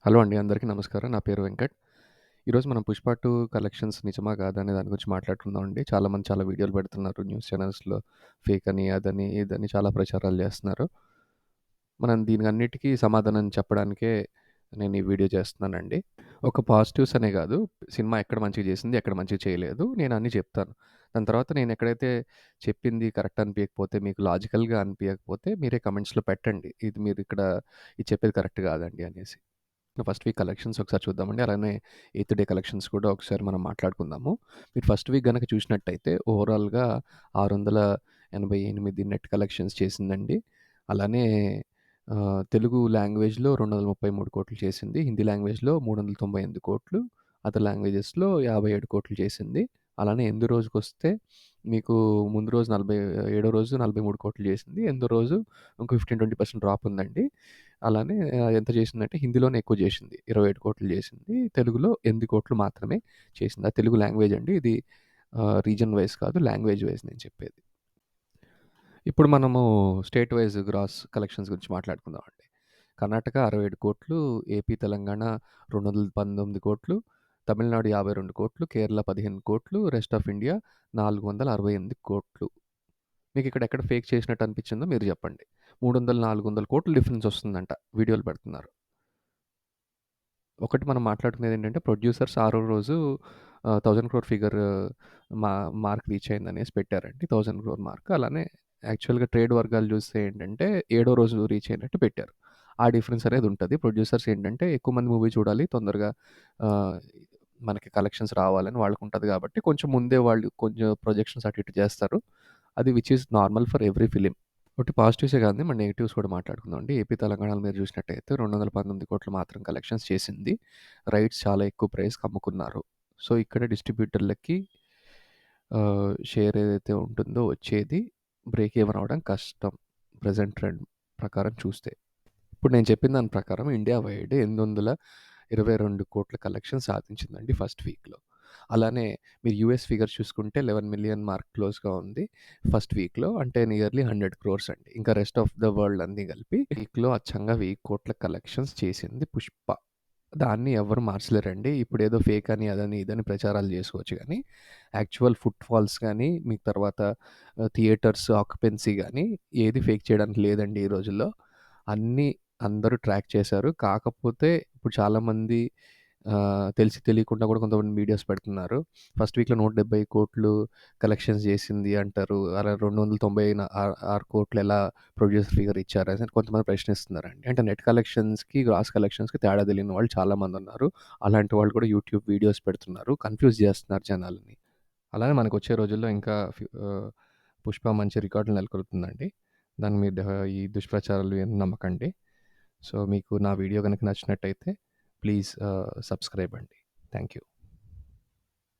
Hello అండి. అందరికీ నమస్కారం. నా పేరు వెంకట్. ఈరోజు మనం 'పుష్ప 2' కలెక్షన్స్ నిజమా? కాదా? అనే దాని గురించి మాట్లాడుకుందామండి. చాలామంది చాలా వీడియోలు పెడుతున్నారు. న్యూస్ ఛానల్స్‌లో ఫేక్ అని, అదని, ఇదని చాలా ప్రచారాలు చేస్తున్నారు. మనం దీనికన్నిటికీ సమాధానం చెప్పడానికే నేను ఈ వీడియో చేస్తున్నానండి. ఒక పాజిటివ్స్ అనే కాదు, సినిమా ఎక్కడ మంచిగా చేసింది, ఎక్కడ మంచిగా చేయలేదు, నేను అన్నీ చెప్తాను. దాని తర్వాత నేను ఎక్కడైతే చెప్పింది కరెక్ట్ అనిపియకపోతే, మీకు లాజికల్‌గా అనిపియకపోతే మీరే కమెంట్స్‌లో పెట్టండి. ఇది మీరు ఇక్కడ ఇది చెప్పేది కరెక్ట్ కాదండి అనేసి. ఫస్ట్ వీక్ కలెక్షన్స్ ఒకసారి చూద్దామండి. అలానే ఎయిత్ డే కలెక్షన్స్ కూడా ఒకసారి మనం మాట్లాడుకుందాము. మీరు ఫస్ట్ వీక్ గనక చూసినట్టయితే ఓవరాల్‌గా 688 నెట్ కలెక్షన్స్ చేసిందండి. అలానే తెలుగు లాంగ్వేజ్‌లో 233,00,00,000 చేసింది. హిందీ లాంగ్వేజ్‌లో 398,00,00,000, అదర్ లాంగ్వేజెస్‌లో 57,00,00,000 చేసింది. అలానే ఎందు రోజుకొస్తే మీకు ముందు రోజు ఏడో రోజు 43,00,00,000 చేసింది. ఎనిమిదో రోజు ఇంకో 15, 20% డ్రాప్ ఉందండి. అలానే ఎంత చేసిందంటే హిందీలోనే ఎక్కువ చేసింది. 27,00,00,000 చేసింది. తెలుగులో 8,00,00,000 మాత్రమే చేసింది. అది తెలుగు లాంగ్వేజ్ అండి. ఇది రీజన్ వైస్ కాదు, లాంగ్వేజ్ వైస్ నేను చెప్పేది. ఇప్పుడు మనము స్టేట్ వైస్ గ్రాస్ కలెక్షన్స్ గురించి మాట్లాడుకుందామండి. Karnataka 67,00,00,000, AP, Telangana 219,00,00,000, Tamil Nadu 52,00,00,000, Kerala 15,00,00,000, rest of India 468,00,00,000. మీకిక్కడ ఎక్కడ ఫేక్ చేసినట్టు అనిపించిందో మీరు చెప్పండి. 300, 400,00,00,000 డిఫరెన్స్ వస్తుందంట వీడియోలు పెడుతున్నారు. ఒకటి మనం మాట్లాడుకునేదేంటంటే ప్రొడ్యూసర్స్ ఆరో రోజు 1000 క్రోర్ ఫిగర్ మా మార్క్ రీచ్ అయిందనేసి పెట్టారండి. 1000 క్రోర్ మార్క్. అలానే యాక్చువల్‌గా ట్రేడ్ వర్గాలు చూస్తే ఏంటంటే ఏడో రోజు రీచ్ అయినట్టు పెట్టారు. ఆ డిఫరెన్స్ అనేది ఉంటది. ప్రొడ్యూసర్స్ ఏంటంటే ఎక్కువ మంది మూవీ చూడాలి, తొందరగా ఆహ్, మనకి కలెక్షన్స్ రావాలని వాళ్ళకుంటది కాబట్టి కొంచెం ముందే వాళ్ళు కొంచెం ప్రొజెక్షన్స్ అటు ఇటు చేస్తారు. అది which is normal for every film. ఒకటి పాజిటివ్సే కాదండి. మన నెగెటివ్స్ కూడా మాట్లాడుకుందామండి. ఏపీ, తెలంగాణలో మీరు చూసినట్టయితే 219,00,00,000 మాత్రం కలెక్షన్స్ చేసింది. రైట్స్ చాలా ఎక్కువ ప్రైస్‌కి అమ్ముకున్నారు. సో, ఇక్కడ డిస్ట్రిబ్యూటర్‌లకి షేర్ ఏదైతే ఉంటుందో వచ్చేది బ్రేక్ ఈవెన్ అవ్వడం కష్టం. ప్రెజెంట్ ట్రెండ్ ప్రకారం చూస్తే. ఇప్పుడు నేను చెప్పిన దాని ప్రకారం ఇండియా వైడ్ 822,00,00,000 కలెక్షన్ సాధించిందండి ఫస్ట్ వీక్‌లో. అలానే మీరు యూఎస్ ఫిగర్స్ చూసుకుంటే 11,000,000 మార్క్ క్లోజ్‌గా ఉంది ఫస్ట్ వీక్‌లో. అంటే నియర్లీ 100 crores అండి. ఇంకా రెస్ట్ ఆఫ్ ద వరల్డ్ అన్నీ కలిపి వీక్‌లో అచ్చంగా 1,000,00,000 కలెక్షన్స్ చేసింది 'పుష్ప'. దాన్ని ఎవ్వరు మార్చలేరండి. ఇప్పుడేదో ఫేక్ అని, అదని, ఇదని ప్రచారాలు చేసుకోవచ్చు గానీ, యాక్చువల్ ఫుట్‌ఫాల్స్ గానీ, మీకు తర్వాత థియేటర్స్ ఆక్యుపెన్సీ గానీ, ఏది ఫేక్ చేయడానికి లేదండి ఈ రోజుల్లో. అన్నీ అందరూ ట్రాక్ చేశారు. కాకపోతే ఇప్పుడు చాలామంది తెలిసి తెలియకుండా కూడా కొంతమంది వీడియోస్ పెడుతున్నారు. ఫస్ట్ వీక్‌లో 170,00,00,000 కలెక్షన్స్ చేసింది అంటారు. అలా 296,00,00,000 ఎలా ప్రొడ్యూసర్ ఫిగర్ ఇచ్చారని కొంతమంది ప్రశ్నిస్తున్నారండి. అంటే నెట్ కలెక్షన్స్‌కి, గ్రాస్ కలెక్షన్స్‌కి తేడా తెలియని వాళ్ళు చాలామందున్నారు. అలాంటి వాళ్ళు కూడా యూట్యూబ్ వీడియోస్ పెడుతున్నారు. కన్‌ఫ్యూజ్ చేస్తున్నారు జనాల్ని. అలానే మనకొచ్చే రోజుల్లో ఇంకా 'పుష్ప' మంచి రికార్డులు నెలకొల్పుతుందండి. దాన్ని మీరు ఈ దుష్ప్రచారాలు ఏం నమ్మకండి. సో, మీకు నా వీడియో గనుక నచ్చినట్టయితే ప్లీజ్ సబ్స్క్రైబ్ అండి. Thank you.